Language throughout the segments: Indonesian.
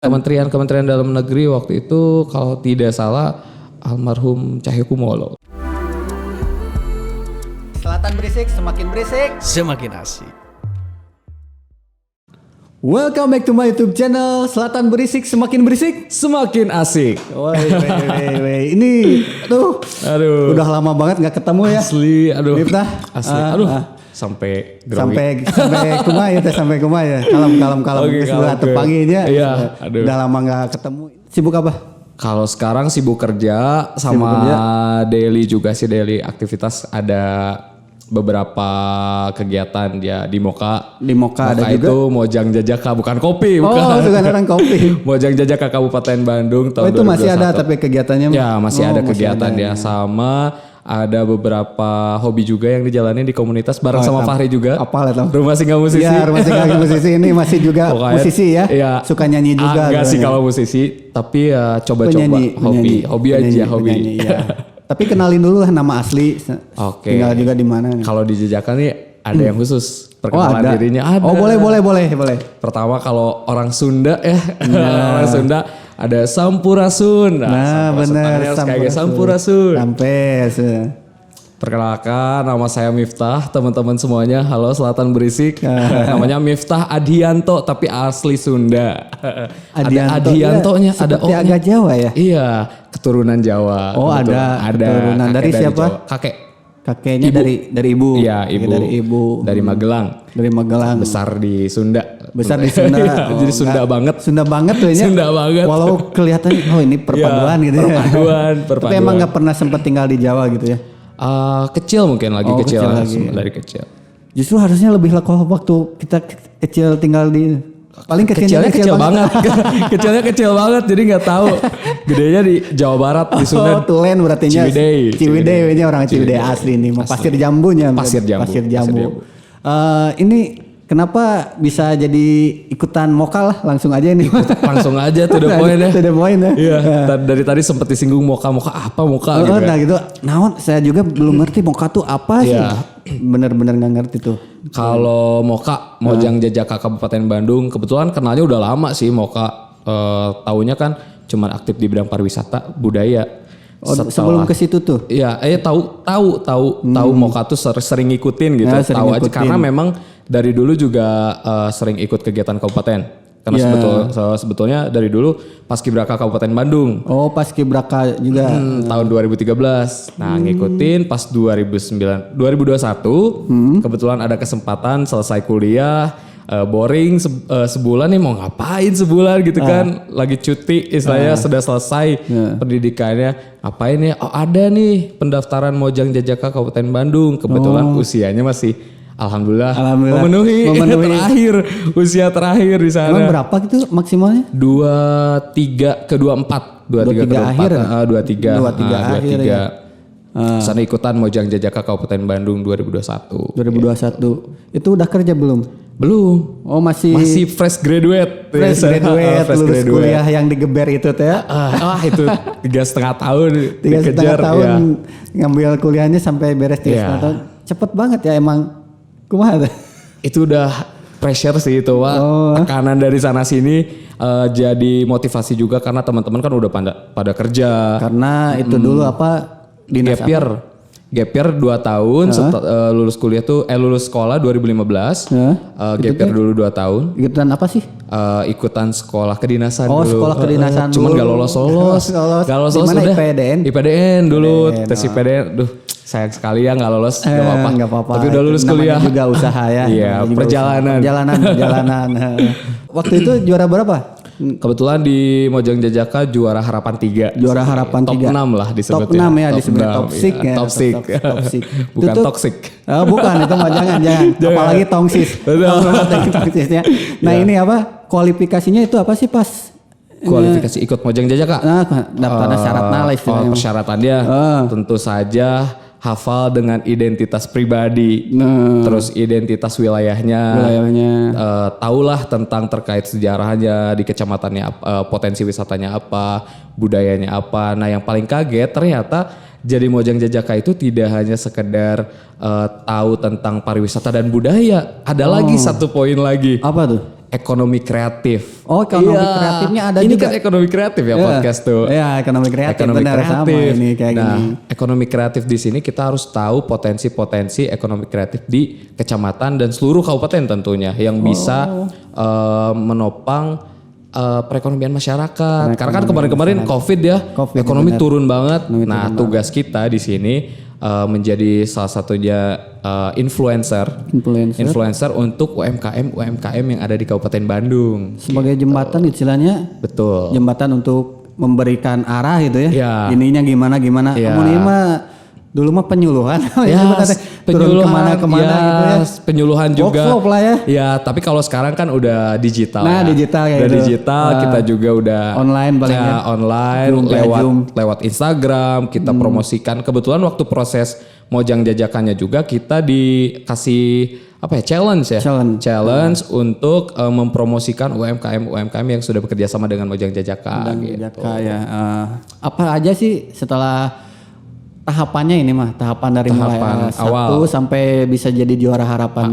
Kementerian Dalam Negeri waktu itu kalau tidak salah almarhum Cahyokumolo. Selatan berisik, semakin berisik, semakin asik. Welcome back to my YouTube channel. Selatan berisik, semakin berisik, Semakin asik. Woi. Ini, aduh, udah lama banget nggak ketemu ya. Asli, aduh. Miftah, Asli, aduh. Sampai grogi. sampai kumai ya. Kalem. Oke, Sudah oke. terpanggilnya. Iya, aduh. Udah lama nggak ketemu. Sibuk apa? Kalau sekarang sibuk kerja sama daily juga sih, daily aktivitas, ada beberapa kegiatan ya di Moka. Di Moka ada juga. Itu Mojang Jajaka, bukan kopi, Oh, bukan orang kopi. Mojang Jajaka Kabupaten Bandung tahun 2021. Itu masih ada tapi kegiatannya? Ya, masih ada kegiatan ada, ya. Sama ada beberapa hobi juga yang dijalanin di komunitas bareng sama Fahri juga. Apa lah? Rumah Singgah Musisi. Iya, Rumah Singgah Musisi ini masih juga Pokoknya, musisi ya. Iya. Suka nyanyi juga. Enggak sih katanya. kalau musisi, tapi ya coba-coba hobi aja, hobi. Penyanyi, ya. Tapi kenalin dulu lah nama asli. Oke. Tinggal juga di mana nih? Kalau di Jajaka nih ada yang khusus perkenalan ada. dirinya ada. Oh, boleh. Pertama kalau orang Sunda ya, orang Sunda ada Sampurasun. Nah, benar, Sampurasun. Sampes. Perkenalkan, nama saya Miftah, teman-teman semuanya. Halo Selatan Berisik. Namanya Miftah Adianto, tapi asli Sunda. Adiantonya, ada seperti agak Jawa ya? Iya, keturunan Jawa. Oh, kebetulan. ada keturunan dari siapa? Jawa. Kakek. Kakeknya Ibu. dari ibu. Iya, ibu. Dari ibu. Dari Magelang. Dari Magelang. Besar di Sunda. Iya, Jadi Sunda banget. Sunda banget tuh ya. Sunda banget. Walau kelihatannya ini perpaduan gitu ya. Perpaduan. Tapi emang nggak pernah sempat tinggal di Jawa gitu ya? Kecil mungkin lagi, kecil lagi. dari kecil. Justru harusnya lebih lekoh waktu kita kecil tinggal di Kecilnya kecil banget. Kecilnya kecil banget, jadi nggak tahu. Gedenya di Jawa Barat, di Sunda. Oh, Tulen berarti Ciwidey ini orang Ciwidey asli nih. Pasir Jambunya. Pasir Jambu. Ini kenapa bisa jadi ikutan Moka lah, langsung aja nih. Langsung aja to the point ya. To the point ya. Iya. Dari tadi sempat disinggung Moka apa Moka gitu. Nah gitu. Naon saya juga belum ngerti Moka tuh apa sih. Iya. Bener-bener nggak ngerti tuh. Kalau Moka, Mojang Jajaka Kabupaten Bandung, kebetulan kenalnya udah lama sih Moka. Taunya kan cuman aktif di bidang pariwisata, budaya. Oh, sebelum ke situ tuh. Iya, tahu Moka tuh sering ngikutin gitu. Ya, sering tahu aja ngikutin. karena memang dari dulu juga sering ikut kegiatan kabupaten. Karena sebetulnya dari dulu Paskibraka Kabupaten Bandung. Oh, Paskibraka juga. Tahun 2013. Nah, ngikutin pas 2021 kebetulan ada kesempatan selesai kuliah, boring sebulan nih, mau ngapain sebulan gitu kan, lagi cuti istilahnya, sudah selesai pendidikannya, ngapain ya, oh ada nih pendaftaran Mojang Jajaka Kabupaten Bandung, kebetulan usianya masih Alhamdulillah memenuhi terakhir, usia terakhir di sana. Emang berapa gitu maksimalnya? 23 ke 24. 23 ke 24. Akhir. 23 akhir ya. Sana ikutan Mojang Jajaka Kabupaten Bandung 2021. 2021. Itu udah kerja belum? Belum. Oh, masih Fresh graduate. fresh graduate. Kuliah yang digeber itu teh. Itu 3,5 tahun. 3,5 tahun ngambil kuliahnya sampai beres 3,5 tahun. Cepet banget ya emang. Kumaha tuh? Itu udah pressure sih itu, Wak. Tekanan dari sana sini, jadi motivasi juga karena teman-teman kan udah pada kerja. Karena itu dulu apa? Gap year 2 tahun, lulus kuliah tuh lulus sekolah 2015. Gap year dulu 2 tahun. Ikutan apa sih? Ikutan sekolah kedinasan dulu. Oh, sekolah kedinasan cuman gak lolos. Gak lolos udah. IPDN dulu, tes IPDN. Duh, sayang sekali ya gak lolos. Gak apa-apa. Tapi udah lulus kuliah. Juga usaha ya. Iya, perjalanan. Waktu itu juara berapa? Kebetulan di Mojang Jajaka juara harapan 3. Juara harapan 3. Top 6 lah disebutnya. Top 6 ya disebutnya. Toxic ya. Toxic. Bukan toxic. Oh, bukan, itu mah jangan. Apalagi tongsis. Tongsisnya. Nah, ini apa? Kualifikasinya itu apa sih pas? Kualifikasi ikut Mojang Jajaka. Nah, daftar syaratnya lah istilahnya. Persyaratannya tentu saja hafal dengan identitas pribadi, terus identitas wilayahnya, tahulah tentang terkait sejarahnya di kecamatannya, potensi wisatanya apa, budayanya apa. Nah, yang paling kaget ternyata jadi Mojang Jajaka itu tidak hanya sekedar tahu tentang pariwisata dan budaya, ada lagi satu poin lagi. Apa tuh? ekonomi kreatif. Oh, ekonomi Iya. kreatifnya ada ini juga. kan ekonomi kreatif ya podcast tuh. Iya, ekonomi kreatif benar sama ini kayak nah, gini. ekonomi kreatif di sini kita harus tahu potensi-potensi ekonomi kreatif di kecamatan dan seluruh kabupaten tentunya yang bisa menopang perekonomian masyarakat. Karena kan kemarin-kemarin COVID ya, COVID, ekonomi benar. turun banget. Nah, tugas kita di sini menjadi salah satunya influencer untuk UMKM yang ada di Kabupaten Bandung. Sebagai jembatan istilahnya, Betul. jembatan untuk memberikan arah gitu ya. Iya. Ininya gimana. Iya. Kamu ini mah dulu mah penyuluhan. Ya, turun kemana-kemana ya, gitu ya. penyuluhan juga. Workshop lah ya. Ya, tapi kalau sekarang kan udah digital. Nah, ya. digital kayak udah gitu. digital, kita juga udah Online paling ya. online Zoom, Zoom. lewat Instagram, kita promosikan. Kebetulan waktu proses Mojang Jajakannya juga kita dikasih challenge ya. Challenge untuk mempromosikan UMKM yang sudah bekerja sama dengan Mojang Jajakan gitu. Jaka ya. Apa aja sih setelah tahapannya ini mah? Tahapan dari mulai awal. 1 sampai bisa jadi juara harapan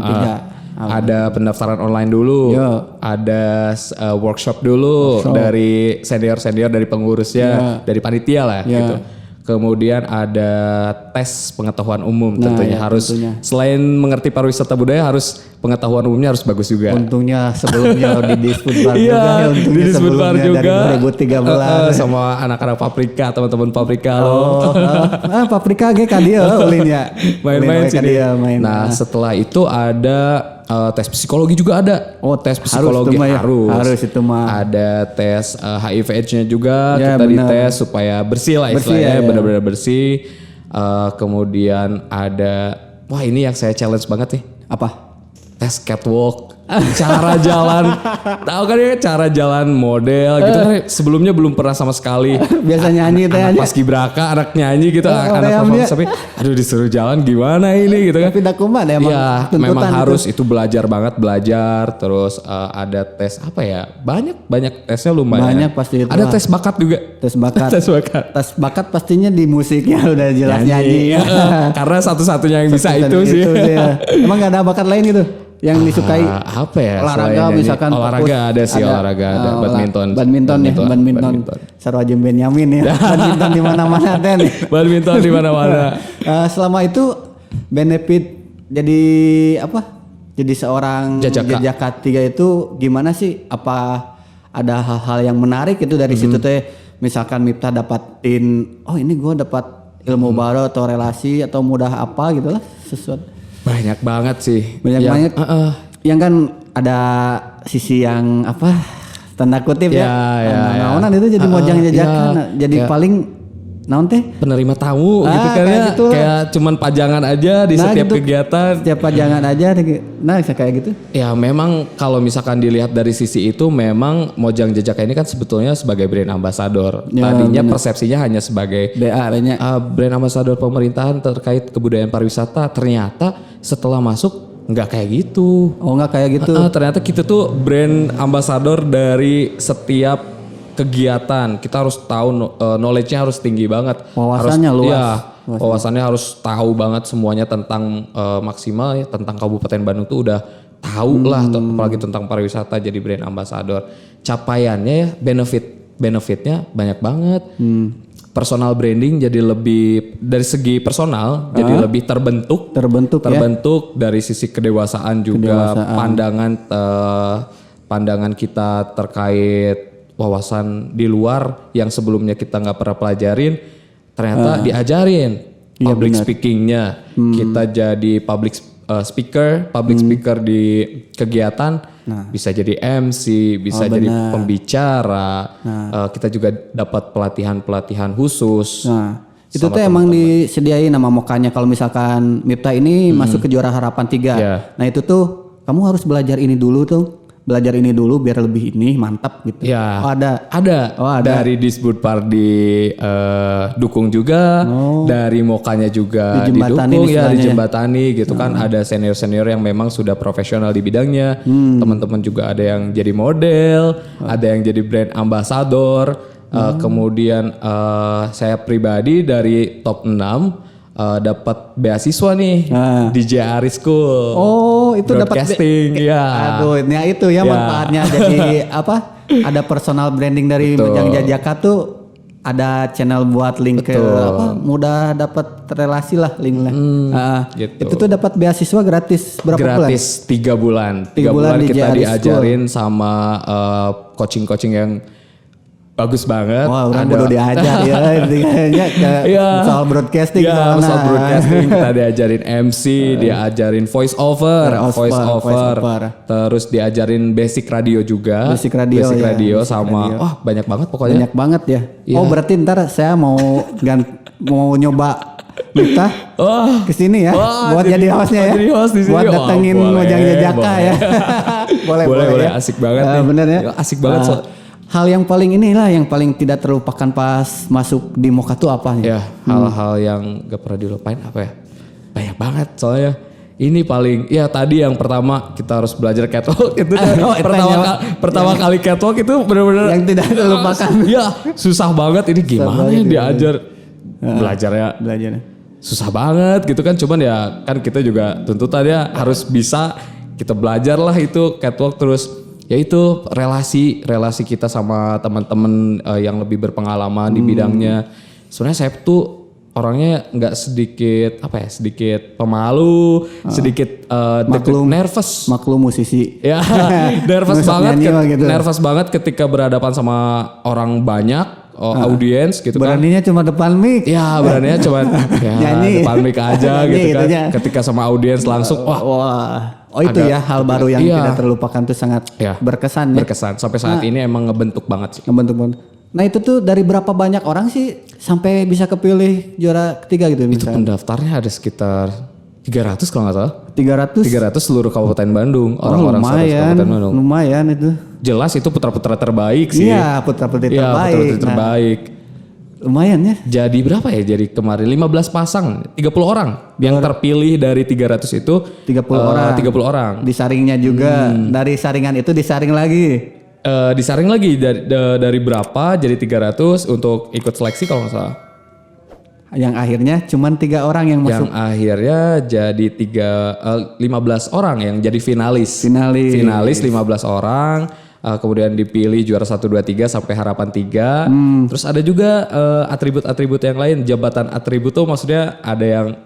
3. Ada pendaftaran online dulu, ada workshop dulu dari senior dari pengurusnya, dari panitia lah gitu. Kemudian ada tes pengetahuan umum tentunya harus selain mengerti pariwisata budaya harus pengetahuan umumnya harus bagus juga. Untungnya sebelumnya di Disbud Bar Iya, juga ya. Untungnya di Disbud Bar sebelumnya juga. dari 2013. Sama anak-anak Paprika, teman-teman Paprika Paprika ge ka dieu ulin ya. main-main Ulin ka sini. dieu, main. Nah, setelah itu ada tes psikologi juga ada. Oh, tes psikologi harus itu mah. Ada tes HIV/AIDS-nya juga Ya, kita benar. dites supaya bersih lah istilahnya, benar-benar bersih. Kemudian ada ini yang saya challenge banget nih. Apa? Tes catwalk, cara jalan, tahu kan ya cara jalan model gitu kan sebelumnya belum pernah sama sekali. Biasa nyanyi teh Anak aja. paskibraka, anak nyanyi gitu, anak ya, performance tapi aduh disuruh jalan gimana ini gitu kan. Tapi dak kumaha deh emang. Ya tuntutan memang itu. harus itu belajar terus ada tes banyak tesnya lumayan. Banyak pasti itu Ada lah. tes bakat juga. Tes bakat. tes bakat. Pastinya di musiknya udah jelas nyanyi. Karena satu-satunya yang bisa itu sih. ya. Emang gak ada bakat lain gitu yang disukai? Apa ya? Olahraga selain nyanyi? misalkan Olahraga fokus. ada sih, olahraga ada. Badminton. Sarwajim Benyamin ya. Badminton di mana-mana teh nih. Badminton di mana-mana. Selama itu benefit jadi jadi seorang Jajaka 3 itu gimana sih? Apa ada hal-hal yang menarik itu dari situ teh? Misalkan Miftah dapatin, ini gue dapat ilmu baru atau relasi atau mudah apa gitu lah sesuatu. Banyak banget sih. Banyak. Yang kan ada sisi yang tanda kutip ya. Naonan itu jadi Mojang Jajakan. Jadi paling naon teh? Penerima tamu gitu kan ya. gitu. Kayak cuman pajangan aja di setiap kegiatan. Setiap pajangan aja. Nah kayak gitu. Ya memang kalau misalkan dilihat dari sisi itu memang Mojang Jajaka ini kan sebetulnya sebagai brand ambassador. Ya, Tadinya persepsinya hanya sebagai BA-nya. brand ambassador pemerintahan terkait kebudayaan pariwisata. Ternyata setelah masuk nggak kayak gitu. Oh nggak kayak gitu. Ternyata kita tuh brand ambassador dari setiap kegiatan. Kita harus tahu knowledge-nya harus tinggi banget. Wawasannya luas. Iya, wawasannya harus tahu banget semuanya tentang maksimal ya, tentang Kabupaten Bandung tuh udah tahu lah, apalagi tentang pariwisata jadi brand ambassador. Capaiannya ya benefitnya banyak banget. Personal branding jadi lebih dari segi personal jadi lebih terbentuk dari sisi kedewasaan juga pandangan kita terkait wawasan di luar yang sebelumnya kita nggak pernah pelajarin ternyata diajarin public speakingnya kita jadi public speaker di kegiatan bisa jadi MC, bisa jadi pembicara. Kita juga dapat pelatihan khusus. Nah, itu tuh emang disediain nama mokanya kalau misalkan Miftah ini masuk ke juara harapan 3. Nah, itu tuh kamu harus belajar ini dulu biar lebih mantap gitu. Ya, ada. Dari Disbud Pardi dukung juga, dari mokanya juga didukung dijembatani gitu kan. Ada senior yang memang sudah profesional di bidangnya. Teman-teman juga ada yang jadi model, ada yang jadi brand ambassador. Kemudian saya pribadi dari top 6 dapat beasiswa nih di JARI School. itu dapat broadcasting, ya. Aduh, ya itu ya manfaatnya jadi apa? Ada personal branding dari Mojang Jajaka tuh ada channel buat link ke apa? Mudah dapat relasi lah linknya. Gitu. Itu tuh dapat beasiswa gratis berapa bulan? Gratis 3 bulan. 3 bulan kita diajarin sama coaching-coaching yang bagus banget. Wah, orang udah diajar ya intinya soal broadcasting. Iya, soal broadcasting kita diajarin MC, diajarin voice over. Terus diajarin basic radio juga. Basic radio sama wah banyak banget pokoknya. Banyak banget ya. Oh, berarti ntar saya mau nyoba Miftah kesini ya, buat jadi hostnya ya, jadi host di sini. Buat datengin Mojang Jajaka ya. boleh ya. Asik banget nih. Bener ya. Asik banget. Hal yang paling yang paling tidak terlupakan pas masuk di Moka tuh apa nih? Ya, hal-hal yang gak pernah dilupain apa ya? Banyak banget soalnya. Ini paling tadi yang pertama kita harus belajar catwalk itu pertama kali catwalk itu benar-benar yang tidak terlupakan. Iya, susah banget ini gimana diajar belajarnya susah banget gitu kan, cuman ya kan kita juga tuntutannya harus bisa, kita belajar lah itu catwalk, terus yaitu relasi kita sama teman-teman yang lebih berpengalaman di bidangnya. Sebenarnya saya tuh orangnya nggak sedikit pemalu, sedikit nervous. Maklum musisi. Ya, nervous banget ketika berhadapan sama orang banyak. Audiens gitu kan. Beraninya cuma depan mic. Ya, beraninya cuma nyanyi. depan mic aja gitu kan. Ketika sama audiens langsung wah. Oh itu ya hal baru yang tidak terlupakan tuh sangat berkesan ya. Berkesan. Sampai saat ini emang ngebentuk banget sih. Nah itu tuh dari berapa banyak orang sih sampai bisa kepilih juara ketiga gitu misalnya? Itu pendaftarnya ada sekitar 300 kalau nggak salah. 300 seluruh Kabupaten Bandung. Orang-orang Kabupaten Bandung. Lumayan itu. Jelas itu putra-putra terbaik sih. Iya, putra-putri terbaik. Lumayan ya. Jadi berapa ya? Jadi kemarin 15 pasang, 30 orang yang terpilih dari 300 itu 30 orang. 30 orang. Disaringnya juga. Dari saringan itu disaring lagi. Disaring lagi dari berapa jadi 300 untuk ikut seleksi kalau nggak salah. Yang akhirnya cuman 3 orang yang masuk. Yang akhirnya jadi 15 orang yang jadi finalis. Finalis 15 orang. Kemudian dipilih juara 1, 2, 3 sampai harapan 3. Terus ada juga atribut-atribut yang lain. Jabatan atribut tuh maksudnya ada yang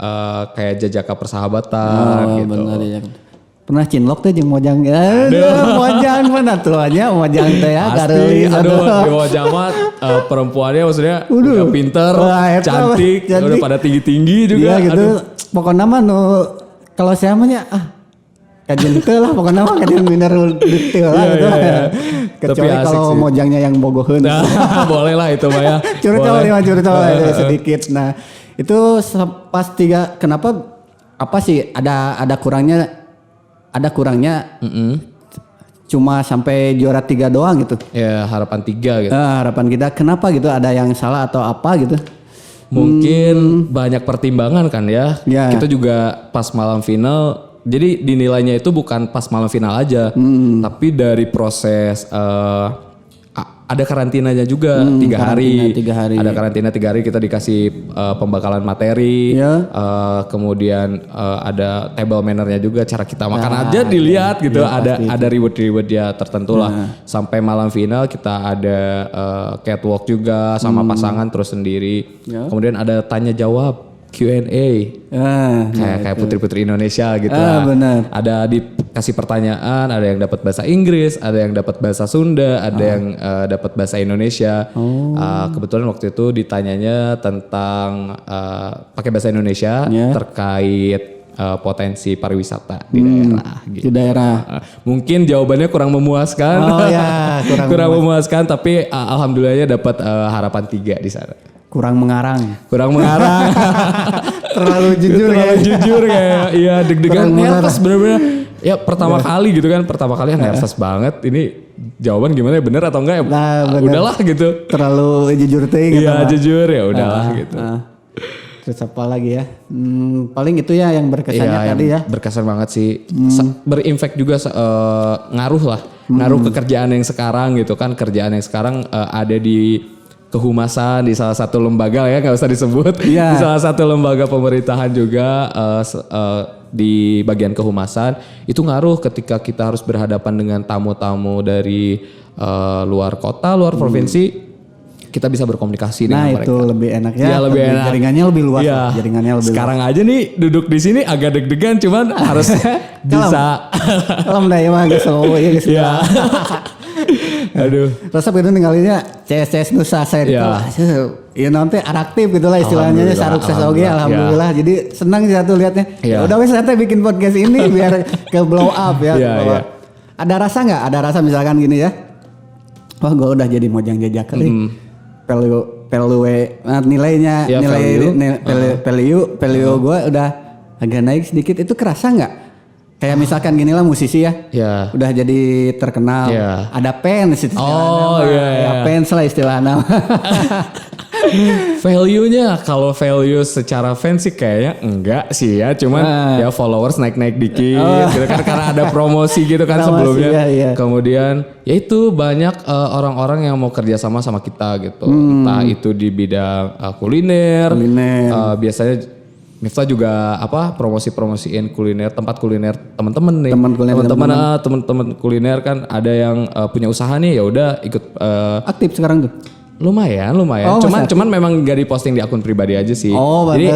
kayak Jajaka Persahabatan gitu. Benar ya. Pernah cinlok teh jeung Mojang. Mojang mana tuanya Mojang teh ya gareuli. Di Mojang mah perempuannya maksudnya udah pinter, cantik, udah pada tinggi-tinggi juga. Iya gitu. Pokoknya mah kalau saya mah kajian teu lah pokoknya mah kajian mineral detail lah gitu. Kecuali kalau Mojangnya yang bogoheun. Boleh lah itu mah ya. Curcol sedikit. Nah, itu pas 3 kenapa apa sih ada kurangnya cuma sampai juara 3 doang gitu. Ya harapan 3 gitu. Harapan kita kenapa gitu, ada yang salah atau apa gitu? Mungkin banyak pertimbangan kan ya. Kita juga pas malam final, jadi dinilainya itu bukan pas malam final aja, tapi dari proses ada karantinanya juga 3 hari. Ada karantina 3 hari, kita dikasih pembekalan materi. Kemudian ada table mannernya juga, cara kita makan aja dilihat gitu. Ada reward dia tertentu lah. Sampai malam final kita ada catwalk juga sama pasangan terus sendiri. Kemudian ada tanya jawab. Q&A kayak putri-putri Indonesia gitu lah. Benar. Ada dikasih pertanyaan, ada yang dapat bahasa Inggris, ada yang dapat bahasa Sunda, ada yang dapat bahasa Indonesia. Kebetulan waktu itu ditanyanya tentang pakai bahasa Indonesia terkait potensi pariwisata di daerah. Gitu. Di daerah. Mungkin jawabannya kurang memuaskan. Kurang memuaskan, tapi alhamdulillahnya dapat harapan 3 di sana. Kurang mengarang. Terlalu jujur kayak iya deg-degan, nervous bener-bener. Ya pertama kali gitu kan, nervous banget. Ini jawaban gimana ya, bener atau enggak ya? Udahlah gitu. Terlalu jujur teh gitu. Iya jujur ya udahlah gitu. Terus apa lagi ya? Paling itu ya yang berkesannya tadi ya. Berkesan banget sih. Berimpact juga ngaruh lah. Ngaruh ke kerjaan yang sekarang gitu kan. Kerjaan yang sekarang ada di kehumasan, di salah satu lembaga ya, nggak usah disebut. Di salah satu lembaga pemerintahan juga di bagian kehumasan itu ngaruh ketika kita harus berhadapan dengan tamu-tamu dari luar kota, luar provinsi. Kita bisa berkomunikasi dengan mereka. Nah itu lebih enak ya. Iya lebih enak. Jaringannya lebih luas. Iya. Jaringannya lebih Sekarang aja nih duduk di sini agak deg-degan, cuman harus bisa. Kalau mah ya guys, guys. Iya. Aduh. Terus apa itu ninggalinnya CS Nusa saya itu. Ya nanti aktif gitu lah istilahnya, saruk sesoge alhamdulillah. Jadi senang sih satu liatnya. Ya udah wes saya bikin podcast ini biar ke blow up ya. Ada rasa nggak? Ada rasa misalkan gini ya. Wah gue udah jadi mojang jajakan nih. Nilainya value gue udah agak naik sedikit. Itu kerasa nggak? Kayak misalkan gini lah musisi ya, udah jadi terkenal, ada fans istilahnya, fans lah istilahnya. Value-nya kalau value secara fans sih kayaknya enggak sih ya, cuman ya followers naik-naik dikit gitu kan karena ada promosi gitu kan sebelumnya. Kemudian ya itu banyak orang-orang yang mau kerjasama sama kita gitu, entah itu di bidang kuliner. Biasanya Miftah juga promosi-promosiin kuliner, tempat kuliner teman-teman nih. Teman-teman kuliner kan ada yang punya usaha nih, ya udah ikut aktif sekarang tuh. Lumayan. Cuman memang gak diposting di akun pribadi aja sih. Jadi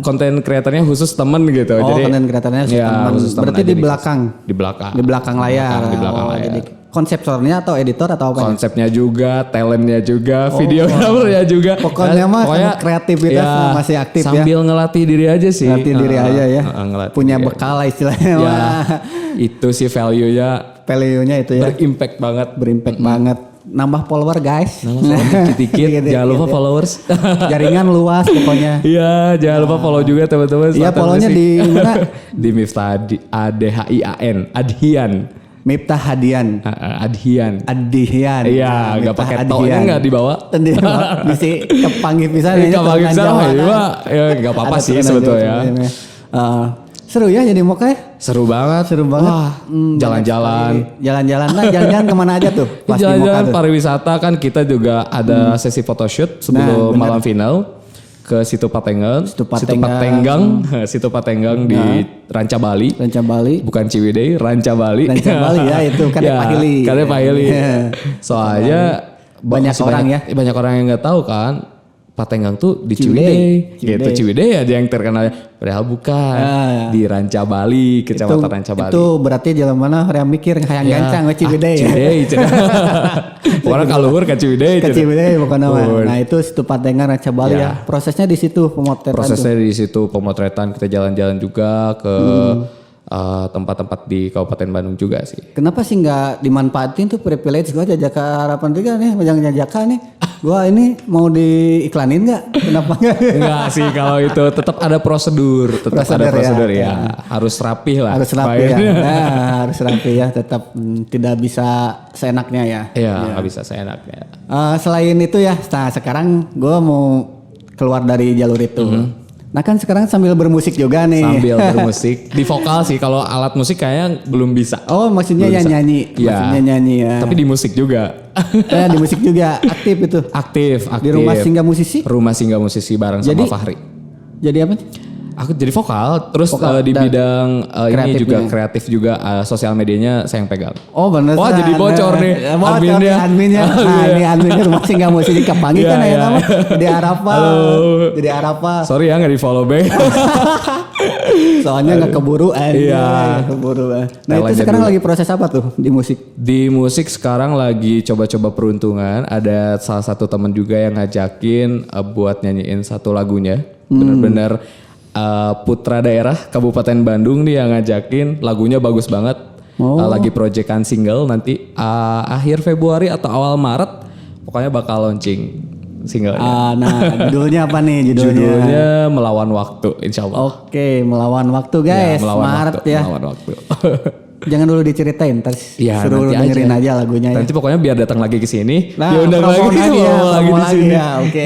konten kreatornya khusus temen gitu. Jadi konten kreatornya khusus temen. Berarti di belakang. Di belakang. Di belakang layar. Jadi konseptornya atau editor atau apa? Konsepnya juga, talentnya juga, videografernya juga. Pokoknya kreativitas masih aktif sambil ya. Sambil ngelatih diri aja sih. Ngelatih diri aja ya. Punya bekal lah istilahnya. Itu sih value-nya. Value-nya itu ya. Berimpact banget. Nambah follower guys. Dikit-dikit. Jangan lupa followers. Jaringan luas pokoknya. Iya, jangan lupa follow juga teman-teman. Iya, follow-nya di mana? Di Miftah ADHIAN, Adhian. Miftah Hadian. Adhian. Iya, enggak pakai to-nya enggak dibawa. Bisa kepanggih pisan ya. Kepanggih pisan ya enggak apa-apa sih sebetulnya. Seru ya jadi Moka ya? Seru banget. Wah, jalan-jalan. Jalan-jalan kemana aja tuh? Jalan-jalan pariwisata kan kita juga ada sesi photoshoot sebelum malam final ke Situ Patenggang di Ranca Bali. Bukan Ciwidey, Ranca Bali ya itu kan Pak Hili. Soalnya banyak orang yang nggak tahu kan. Patenggang tuh di Ciwidey. Gitu Ciwidey aja yang terkenal. Padahal bukan di Ranca Bali, Kecamatan Ranca Bali. Itu berarti jalan mana yang mikir hayang gancang ke Ciwidey. Orang kaluhur ke Ciwidey. Bukan nama. Nah itu Situ Patenggang Ranca Bali ya. Prosesnya di situ pemotretan. Kita jalan-jalan juga ke tempat-tempat di Kabupaten Bandung juga sih. Kenapa sih nggak dimanfaatin tuh privilege gue jajaka harapan tiga nih, jangan jajaka nih. Gue ini mau diiklanin nggak? Kenapa nggak? Enggak sih kalau itu tetap ada prosedur, ya. Harus rapih lah. Harus rapih ya. Tetap tidak bisa seenaknya ya. Iya, nggak bisa seenaknya. Selain itu ya, nah sekarang gue mau keluar dari jalur itu. Nah kan sekarang sambil bermusik juga nih. Sambil bermusik. Di vokal sih, kalau alat musik kayaknya belum bisa. Oh maksudnya ya nyanyi. Maksudnya nyanyi ya. Tapi di musik juga. Di musik juga aktif itu. Aktif. Di Rumah Singgah Musisi. Rumah Singgah Musisi bareng sama Fahri. Jadi apa? Aku jadi vokal, terus di bidang ini juga kreatif juga, sosial medianya saya yang pegang. Oh benar. Wah jadi bocor nih. Adminnya. Nah ini adminnya Rumah Singgah Musisi kepanggil kan ya nama. Jadi Arapa. Sorry ya nggak di follow back. Soalnya nggak keburu. Iya. Keburu. Nah itu sekarang lagi proses apa tuh di musik? Di musik sekarang lagi coba-coba peruntungan. Ada salah satu teman juga yang ngajakin buat nyanyiin satu lagunya. Bener-bener putra daerah Kabupaten Bandung nih yang ngajakin, lagunya bagus banget. Lagi proyekan single nanti akhir Februari atau awal Maret pokoknya bakal launching singlenya. Nah judulnya apa nih judulnya? Melawan Waktu insya Allah. Oke, Melawan Waktu guys, ya, Maret waktu, ya. Melawan Waktu. Jangan dulu diceritain, terus suruh dengerin aja lagunya. Nanti pokoknya biar datang lagi ke sini. Nah, diundang lagi di sini. Oke.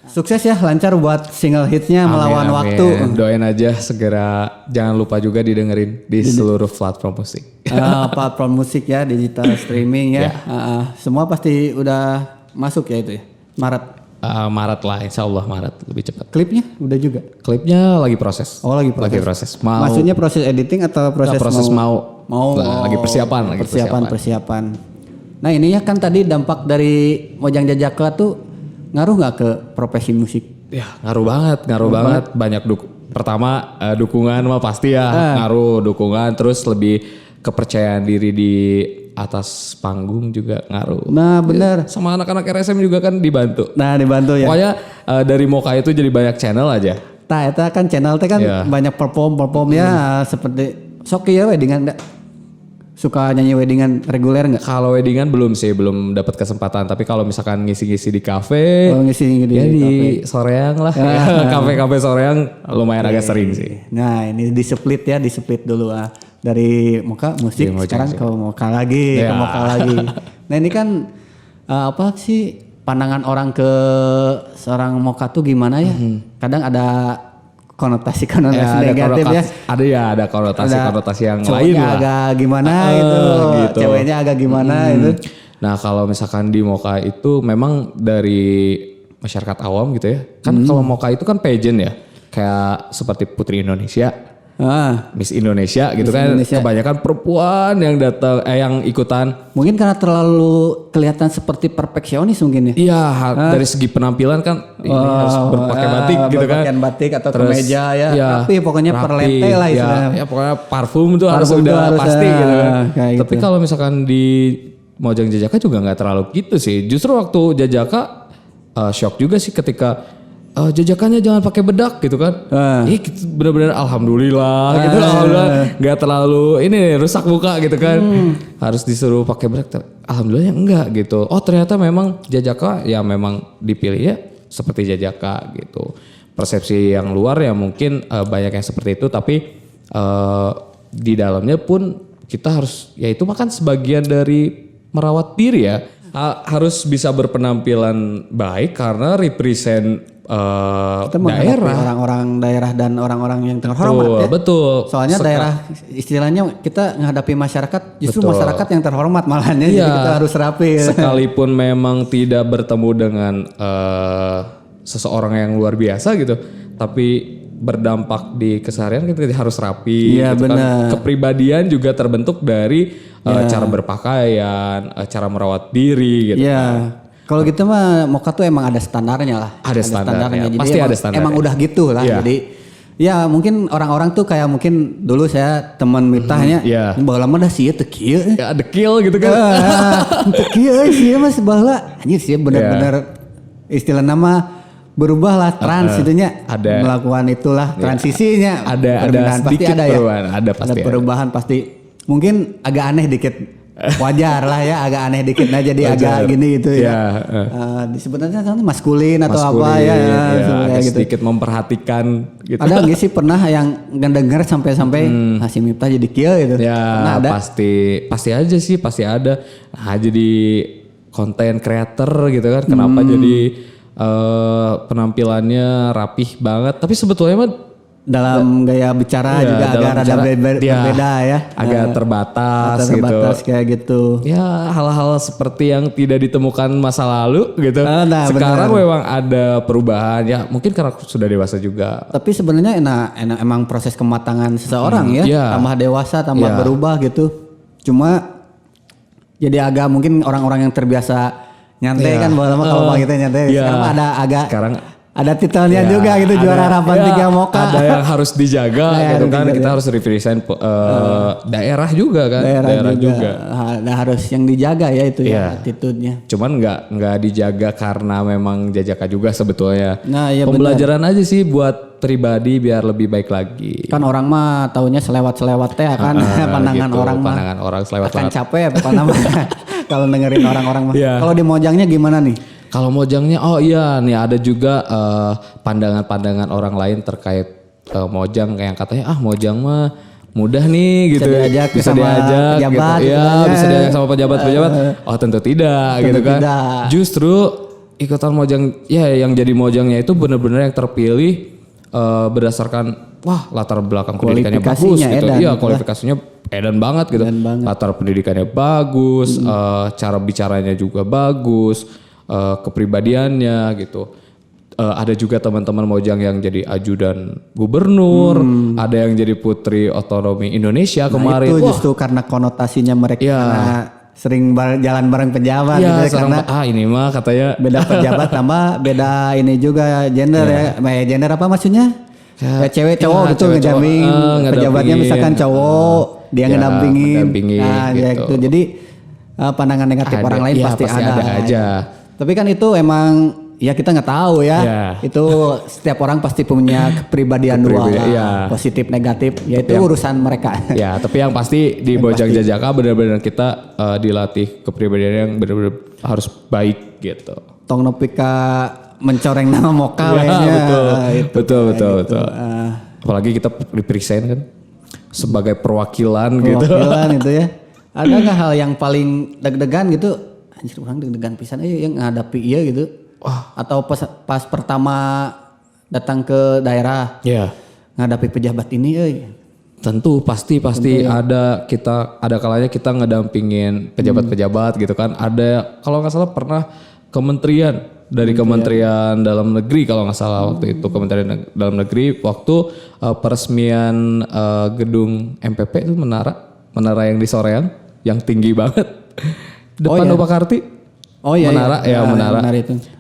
Sukses ya, lancar buat single hitsnya Melawan Waktu. Doain aja segera, jangan lupa juga didengerin di seluruh platform musik. Platform musik ya, digital streaming ya. Semua pasti udah masuk ya itu ya, Maret. Maret lah, insya Allah Maret lebih cepat. Klipnya udah juga? Klipnya lagi proses. Oh lagi proses. Lagi proses. Mau. Maksudnya proses editing atau proses, mau. Lagi persiapan. Persiapan. Nah ini ya kan tadi dampak dari Mojang Jajaka tuh ngaruh nggak ke profesi musik? Ya ngaruh banget. Banyak pertama dukungan mah pasti ya ngaruh dukungan, terus lebih kepercayaan diri di atas panggung juga ngaruh. Nah benar. Sama anak-anak RSM juga kan dibantu. Nah dibantu ya. Pokoknya dari Moka itu jadi banyak channel aja. Nah itu kan channel teh kan banyak perform ya seperti sok ya weddingan enggak? Suka nyanyi weddingan reguler nggak? Kalau weddingan belum dapat kesempatan. Tapi kalau misalkan ngisi-ngisi di kafe, ngisi di Soreang lah, kafe-kafe Soreang lumayan agak sering sih. Nah ini di split dulu dari Moka musik sekarang ke Moka lagi, ke Moka lagi. Nah ini kan apa sih pandangan orang ke seorang Moka tuh gimana ya? Kadang ada konotasi negatif ya. Ada konotasi yang lain lah. Agak gimana gitu. Ceweknya agak gimana itu. Nah kalau misalkan di Moka itu memang dari masyarakat awam gitu ya. Kan kalau Moka itu kan pageant ya. Kayak seperti Putri Indonesia. Miss Indonesia gitu kan. Kebanyakan perempuan yang datang yang ikutan. Mungkin karena terlalu kelihatan seperti perfeksionis mungkin ya. Iya, dari segi penampilan kan ini harus berpakaian batik gitu kan. Berpakaian batik atau kemeja ya. Rapi pokoknya perlete lah istilahnya. Ya pokoknya parfum tuh harus udah pasti gitu kan. Tapi kalau misalkan di Mojang Jajaka juga nggak terlalu gitu sih. Justru waktu Jajaka shock juga sih ketika jajakannya jangan pakai bedak gitu kan. Benar-benar alhamdulillah gitu. Alhamdulillah nggak terlalu ini rusak muka gitu kan. Harus disuruh pakai bedak. Alhamdulillah enggak gitu. Oh ternyata memang Jajaka ya memang dipilih ya seperti Jajaka gitu. Persepsi yang luar ya mungkin banyak yang seperti itu. Tapi di dalamnya pun kita harus ya itu makan sebagian dari merawat diri ya. Harus bisa berpenampilan baik karena represent kita daerah, orang-orang daerah dan orang-orang yang terhormat ya. Betul. Soalnya daerah istilahnya kita menghadapi masyarakat, justru masyarakat yang terhormat malahnya, jadi kita harus rapi. Sekalipun memang tidak bertemu dengan seseorang yang luar biasa gitu, tapi berdampak di keseharian kita harus rapi. Iya gitu benar. Kan. Kepribadian juga terbentuk dari cara berpakaian, cara merawat diri gitu. Iya. Kalau gitu mah Moka tuh emang ada standarnya lah. Ada standarnya. Jadi pasti ada standarnya. Emang udah gitu lah. Jadi ya mungkin orang-orang tuh kayak mungkin dulu saya teman mitahnya. Baheula mah dah sieun teu kieu. Ya dekil gitu kan. Teu kieu sih mah baheula. Anjir sih benar-benar istilah nama berubah lah itunya. Ada melakukan itulah transisinya. Ada sedikit perubahan. Ada pasti. Ada perubahan pasti. Mungkin agak aneh dikit. Wajar lah ya, agak aneh dikit nah jadi agak gini gitu ya. Disebutnya maskulin atau apa ya. Agak gitu. Sedikit memperhatikan gitu. Ada nggak sih pernah yang ngedenger sampai si Miftah jadi kieu gitu? Ya ada? pasti aja sih, pasti ada. Nah, jadi konten creator gitu kan, kenapa jadi penampilannya rapih banget. Tapi sebetulnya mah dalam gaya bicara juga agak rada berbeda ya. Agak terbatas kayak gitu. Ya hal-hal seperti yang tidak ditemukan masa lalu gitu. Sekarang memang ada perubahan ya mungkin karena sudah dewasa juga. Tapi sebenarnya enak emang proses kematangan seseorang ya. Tambah dewasa, tambah berubah gitu. Cuma jadi agak mungkin orang-orang yang terbiasa nyantai kan kalau gitu nyantai. Sekarang ada titelnya juga gitu, juara harapan 3 Moka. Ada yang harus dijaga gitu kan. Kita harus represent daerah juga kan. Daerah juga. Nah, harus yang dijaga ya itu ya attitude-nya. Cuman nggak dijaga karena memang Jajaka juga sebetulnya. Nah, ya pembelajaran aja sih buat pribadi biar lebih baik lagi. Kan orang mah taunya selewat-selewat teh kan pandangan gitu, orang mah. Pandangan orang selewat. Akan capek kalau dengerin orang-orang mah. Kalau di Mojangnya gimana nih? Kalau Mojangnya, nih ada juga pandangan-pandangan orang lain terkait Mojang kayak katanya Mojang mah mudah nih gitu, bisa diajak pejabat, gitu. Bisa diajak sama pejabat-pejabat. Tentu tidak gitu kan. Justru ikutan Mojang yang jadi Mojangnya itu benar-benar yang terpilih berdasarkan latar belakang pendidikannya bagus gitu. Kualifikasinya edan banget gitu. Latar pendidikannya bagus, cara bicaranya juga bagus. kepribadiannya gitu. Ada juga teman-teman Mojang yang jadi ajudan gubernur, ada yang jadi putri otonomi Indonesia kemarin. Itu justru karena konotasinya mereka karena sering jalan bareng pejabat gitu ya, karena ini mah katanya beda pejabat sama beda ini juga gender ya. Gender apa maksudnya? Ya, cewek cowok gitu ngedamping pejabatnya misalkan cowok dia ngedampingin. Nah, gitu. Jadi pandangan negatif orang lain pasti ada aja. Tapi kan itu emang ya kita nggak tahu ya. Itu setiap orang pasti punya kepribadian dua positif negatif, yaitu urusan mereka. Ya, tapi yang pasti di Bojang Jajaka benar-benar kita dilatih kepribadian yang benar-benar harus baik gitu. Tong nepika mencoreng nama Moka betul. Apalagi kita diperiksain kan sebagai perwakilan gitu. Perwakilan itu ya. Ada nggak hal yang paling deg-degan gitu? Anjir orang deg-degan pisan yang ngadapi iya gitu. Atau pas pertama datang ke daerah ngadapi pejabat ini tentu pasti ada kalanya kita ngedampingin pejabat-pejabat gitu kan. Ada kalau nggak salah pernah Kementerian Dalam Negeri kalau nggak salah waktu itu Kementerian Dalam Negeri waktu peresmian gedung MPP itu menara yang di Soreang yang tinggi banget depan Upakarti.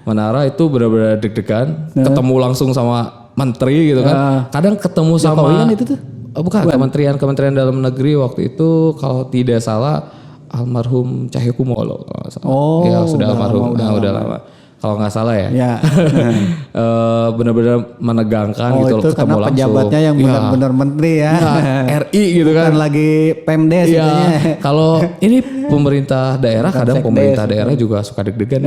Menara itu benar-benar deg-degan, ketemu langsung sama menteri gitu kan. Kadang ketemu sama itu tuh. Bukan Kementerian Dalam Negeri waktu itu kalau tidak salah almarhum Cahyokumolo kalau nggak salah. Sudah almarhum, udah lama. Kalau nggak salah ya. Benar-benar menegangkan gitu itu ketemu karena pejabatnya yang benar-benar menteri ya. RI gitu kan. Bukan lagi Pemdes Kalau ini pemerintah daerah kadang pemerintah daerah juga suka deg-degan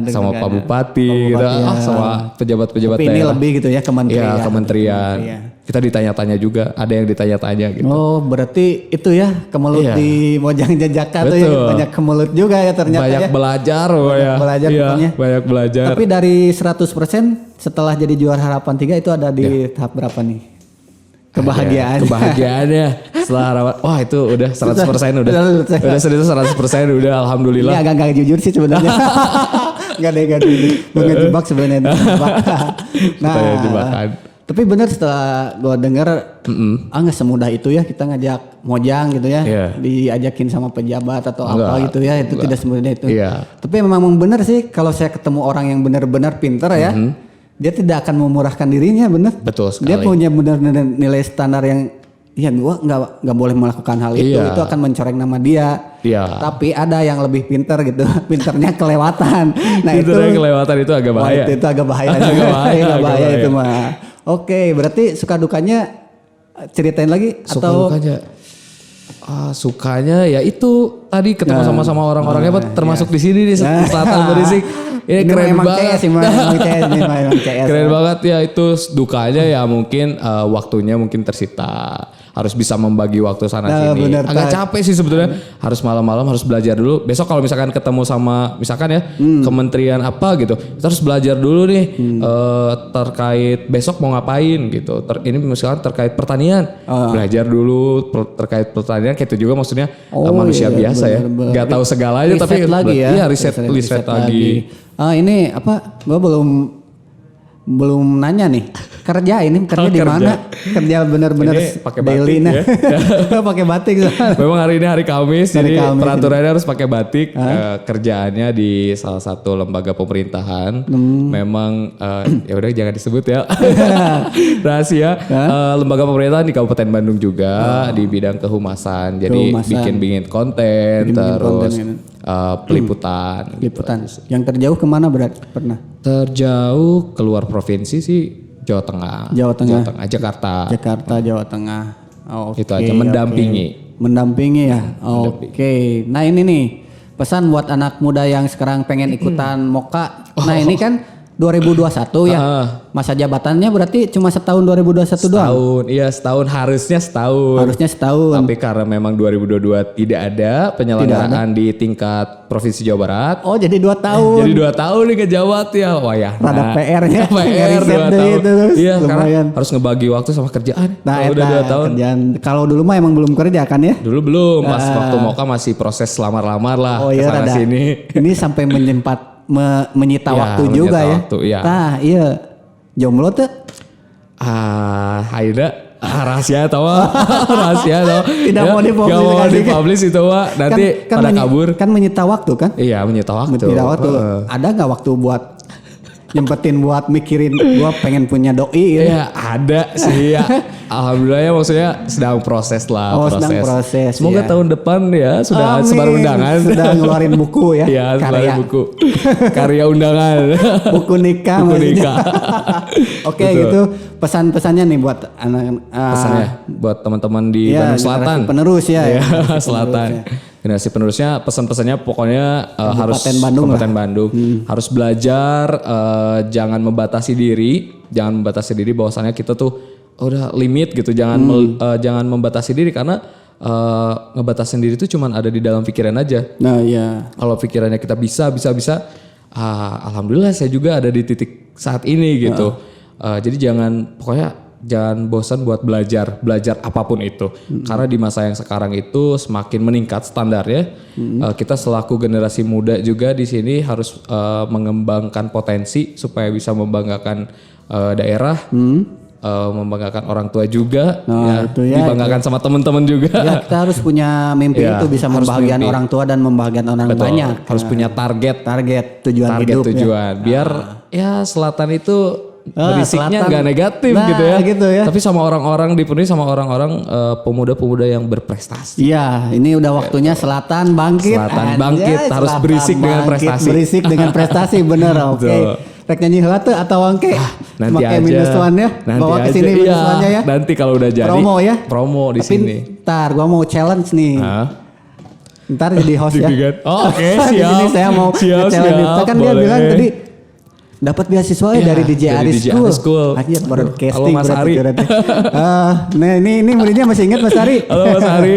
sama Pak Bupati gitu, sama pejabat-pejabat daerah. Ini lebih gitu ya kementerian. Kementerian. Kita ditanya-tanya juga, ada yang ditanya-tanya gitu. Berarti itu ya kemelut di Mojang Jajaka tuh ya, banyak kemelut juga ya ternyata banyak belajar banyak belajar. Tapi dari 100% setelah jadi juara harapan 3 itu ada di tahap berapa nih? Kebahagiaannya setelah harapan. Wah, itu udah 100% udah 100% udah alhamdulillah. Ini agak jujur sih sebenarnya. Enggak deh. Ngejebak sebenarnya. Jebakan. Tapi benar setelah gue denger nggak semudah itu ya kita ngajak Mojang gitu ya, diajakin sama pejabat atau apa gitu ya, itu tidak semudah itu. Tapi memang benar sih kalau saya ketemu orang yang benar-benar pintar ya, dia tidak akan memurahkan dirinya, benar. Betul sekali. Dia punya benar-benar nilai standar yang gue nggak boleh melakukan hal itu akan mencoreng nama dia. Tapi ada yang lebih pintar gitu, pintarnya kelewatan. Nah itu kelewatan itu agak bahaya. Itu agak bahaya. Agak bahaya itu mah. Oke, berarti suka dukanya ceritain lagi atau sukanya ya itu tadi ketemu sama orang-orang hebat termasuk di sini di Selatan Berisik. Ini keren banget. Keren banget ya itu. Dukanya ya mungkin waktunya mungkin tersita. Harus bisa membagi waktu sana sini. Agak capek sih sebetulnya. Harus malam-malam harus belajar dulu. Besok kalau misalkan ketemu sama misalkan ya kementerian apa gitu, kita harus belajar dulu nih terkait besok mau ngapain gitu. Ini misalkan terkait pertanian, belajar dulu terkait pertanian. Kayak itu juga maksudnya manusia biasa ya. Gak tahu segalanya tapi lagi ya. Iya riset lagi. Ini apa? Gue belum nanya nih. Kerja di mana? Kerja benar-benar daily ya. Pakai batik. Memang hari ini hari Kamis, jadi peraturannya harus pakai batik. Kerjaannya di salah satu lembaga pemerintahan. Memang ya udah jangan disebut ya. Rahasia. Lembaga pemerintahan di Kabupaten Bandung juga di bidang kehumasan. Jadi bikin konten terus peliputan. Yang terjauh kemana pernah? Terjauh keluar provinsi sih Jawa Tengah, Jakarta, Jawa Tengah. Itu aja mendampingi ya. Oke. Nah ini nih pesan buat anak muda yang sekarang pengen ikutan Moka. Nah ini kan 2021 ya. Masa jabatannya berarti cuma setahun 2021 doang? Setahun harusnya setahun. Tapi karena memang 2022 tidak ada penyelenggaraan di tingkat Provinsi Jawa Barat. Oh jadi 2 tahun. Jadi 2 tahun nih ke Jawa ya. Wah ya. Rada PR-nya. PR 2 tahun. Iya karena harus ngebagi waktu sama kerjaan. Nah udah 2 tahun. Kalau dulu mah emang belum kerja kan ya? Dulu belum. Pas waktu Moka masih proses lamar-lamar lah. Kesana sini. Ini sampai menyita Ya, waktu menyita juga ya. waktu, iya. Nah, iya. Jomblo tuh Haida rahasia atau rahasia atau Tidak mau dipublis Gak mau kan? dipublis itu Wak. Nanti pada kabur. Kan menyita waktu kan? Iya menyita waktu. Menyita waktu. Ada nggak waktu buat nyempetin buat mikirin gua pengen punya doi gitu? Iya ada sih ya. Alhamdulillah ya maksudnya sedang proses lah. Oh, sedang proses, Semoga iya. tahun depan ya sudah Amin. sebar undangan. Sudah ngeluarin buku ya. Iya sebar karya buku. Karya undangan. buku nikah. Buku maksudnya. nikah. Oke Betul. gitu. Pesan-pesannya nih buat anak Pesannya buat teman-teman di iya, Bandung Selatan. generasi penerus ya. Iya, Generasi Selatan. penerus ya. Generasi penerusnya pesan-pesannya pokoknya harus Bandung lah. Kabupaten Bandung harus belajar, jangan membatasi diri bahwasannya kita tuh udah limit gitu, jangan jangan membatasi diri karena ngebatasin diri itu cuman ada di dalam pikiran aja. Nah iya. Kalau pikirannya kita bisa, alhamdulillah saya juga ada di titik saat ini gitu. Jadi pokoknya jangan bosan buat belajar apapun itu. Karena di masa yang sekarang itu semakin meningkat standarnya. Kita selaku generasi muda juga di sini harus mengembangkan potensi supaya bisa membanggakan daerah, membanggakan orang tua juga, Itu ya, dibanggakan sama teman-teman juga. Ya kita harus punya mimpi Ya, itu bisa harus membahagiakan mimpi. orang tua dan membahagiakan orang Betul. banyak. Harus punya target Tujuan hidup ya. tujuan biar ya Selatan itu berisiknya Selatan. nggak negatif Nah, gitu gitu ya. ya. Tapi dipenuhi sama orang-orang pemuda-pemuda yang berprestasi. Iya, ini udah waktunya Selatan bangkit. Selatan bangkit, harus berisik dengan prestasi. Berisik dengan prestasi, bener. Oke. Betul. Rek nyanyi heula teu atau engke? Nanti Pakai aja. minus one-nya, Nanti bawa ke aja. sini minus Iya, one-nya ya. Nanti kalau udah jadi Promo ya. Promo di Tapi sini. ntar gua mau challenge nih. Hah? Ntar jadi host ya. Deg-degan. Oh, oke, Di siap. sini saya mau Siap, challenge. siap, Kan dia boleh. bilang tadi dapat beasiswa Iya, dari DJ dari Aris DJ School. Aris School. Akhirnya Halo, broadcasting Mas Ari. berarti. Nah ini muridnya masih ingat Mas Ari? Halo Mas Ari.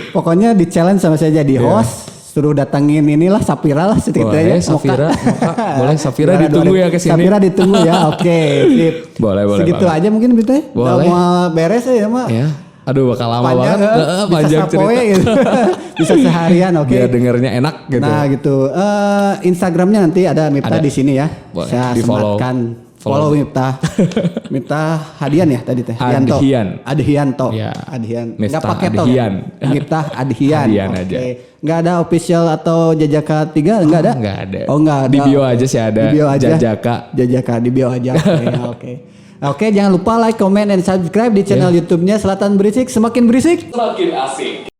Pokoknya di challenge sama saya jadi host, suruh datangin inilah Safira lah Boleh, Safira. Boleh, Safira ditunggu ya ke sini. Safira ditunggu ya. Oke, sip. Boleh, Segitu banget. aja mungkin Bita. Udah Boleh. mau beres ya, Mak. Ya. Aduh bakal lama Panjang, banget. Panjang bisa sapoe cerita. gitu. Bisa seharian, oke. Biar dengernya enak gitu. Nah gitu. Instagramnya nanti ada Miftah Ada. di sini ya. Boleh, Saya di-follow. sematkan. Follow Miftah. Miftah Hadian ya tadi teh. Adhianto. Ya. Adhian. Miftah Nggak pakai tol. Adhian. Miftah Adhian. Adhian Oke. aja. Nggak ada official atau Jajaka 3 nggak ada? Nggak ada. Oh nggak ada. Di bio aja sih ada. Di bio aja. Jajaka. Di bio aja. Oke. Oke, jangan lupa like, comment, dan subscribe di channel YouTube-nya Selatan Berisik. Semakin berisik, Semakin asik.